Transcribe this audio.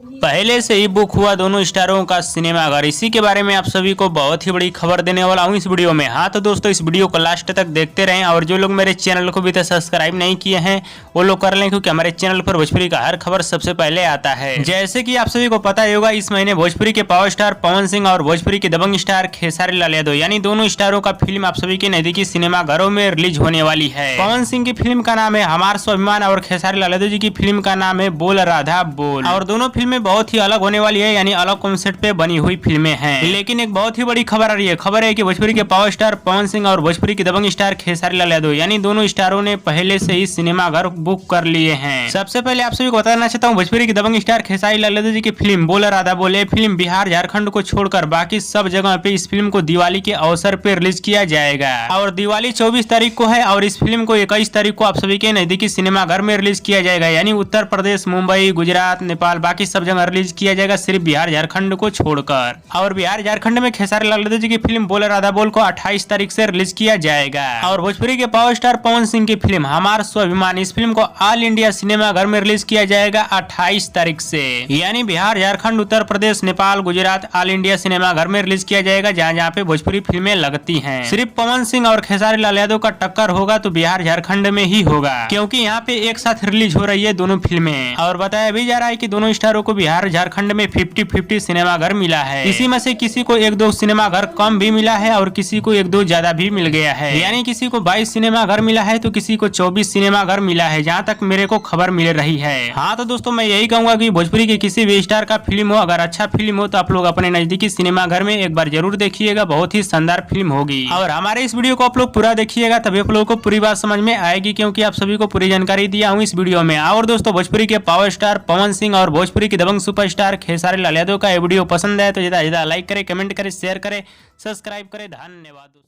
पहले से ही बुक हुआ दोनों स्टारों का सिनेमाघर, इसी के बारे में आप सभी को बहुत ही बड़ी खबर देने वाला हूं इस वीडियो में। हाँ तो दोस्तों, इस वीडियो को लास्ट तक देखते रहें और जो लोग मेरे चैनल को भी तक सब्सक्राइब नहीं किए हैं वो लोग कर लें, क्योंकि हमारे चैनल पर भोजपुरी का हर खबर सबसे पहले आता है। जैसे कि आप सभी को पता ही होगा, इस महीने भोजपुरी के पावर स्टार पवन सिंह और भोजपुरी के दबंग स्टार खेसारी लाल यादव यानी दोनों स्टारों का फिल्म आप सभी के नजदीकी सिनेमाघरों में रिलीज होने वाली है। पवन सिंह की फिल्म का नाम है हमार स्वाभिमान और खेसारी लाल यादव जी की फिल्म का नाम है बोल राधा बोल, और दोनों फिल्में बहुत ही अलग होने वाली है, यानी अलग कॉन्सेप्ट पे बनी हुई फिल्में हैं। लेकिन एक बहुत ही बड़ी खबर आ रही है। खबर है कि भोजपुरी के पावर स्टार पवन सिंह और भोजपुरी के दबंग स्टार खेसारी लाल यादव यानी दोनों स्टारों ने पहले से ही सिनेमाघर बुक कर लिए हैं। सबसे पहले आप सभी को बताना चाहता हूँ, भोजपुरी के दबंग स्टार खेसारी लाल यादव जी की फिल्म बोल राधा बोल फिल्म बिहार झारखंड को छोड़कर बाकी सब जगह पे इस फिल्म को दिवाली के अवसर पे रिलीज किया जाएगा। और दिवाली 24 तारीख को है और इस फिल्म को 21 तारीख को आप सभी के नजदीकी सिनेमाघर में रिलीज किया जाएगा। यानी उत्तर प्रदेश, मुंबई, गुजरात, नेपाल बाकी सब जगह रिलीज किया जाएगा, सिर्फ बिहार झारखंड को छोड़कर। और बिहार झारखंड में खेसारी लाल यादव जी की फिल्म बोल राधा बोल को 28 तारीख से रिलीज किया जाएगा। और भोजपुरी के पावर स्टार पवन सिंह की फिल्म हमार स्वाभिमान, इस फिल्म को ऑल इंडिया सिनेमाघर में रिलीज किया जाएगा 28 तारीख से। यानी बिहार, झारखंड, उत्तर प्रदेश, नेपाल, गुजरात ऑल इंडिया सिनेमाघर में रिलीज किया जाएगा, जहाँ जहाँ पे भोजपुरी फिल्में लगती हैं। सिर्फ पवन सिंह और खेसारी लाल यादव का टक्कर होगा तो बिहार झारखंड में ही होगा, क्योंकि यहाँ पे एक साथ रिलीज हो रही है दोनों फिल्में। और बताया भी जा रहा है कि दोनों स्टारों को बिहार झारखंड में 50-50 सिनेमाघर मिला है। इसी में से किसी को 1-2 सिनेमाघर कम भी मिला है और किसी को 1-2 ज्यादा भी मिल गया है। यानी किसी को 22 सिनेमाघर मिला है तो किसी को 24 सिनेमाघर मिला है, जहाँ तक मेरे को खबर मिल रही है। हाँ तो दोस्तों, मैं यही कहूंगा कि भोजपुरी के किसी भी स्टार का फिल्म हो, अगर अच्छा फिल्म हो तो आप लोग अपने नजदीकी सिनेमाघर में एक बार जरूर देखिएगा, बहुत ही शानदार फिल्म होगी। और हमारे इस वीडियो को आप लोग पूरा देखिएगा, तभी आप लोगों को पूरी बात समझ में आएगी, क्योंकि आप सभी को पूरी जानकारी दिया हूँ इस वीडियो में। और दोस्तों, भोजपुरी के पावर स्टार पवन सिंह और भोजपुरी के दबंग सुपरस्टार खेसारी लाल यादव का ये वीडियो पसंद है तो ज्यादा लाइक करें, कमेंट करें, शेयर करें, सब्सक्राइब करें। धन्यवाद।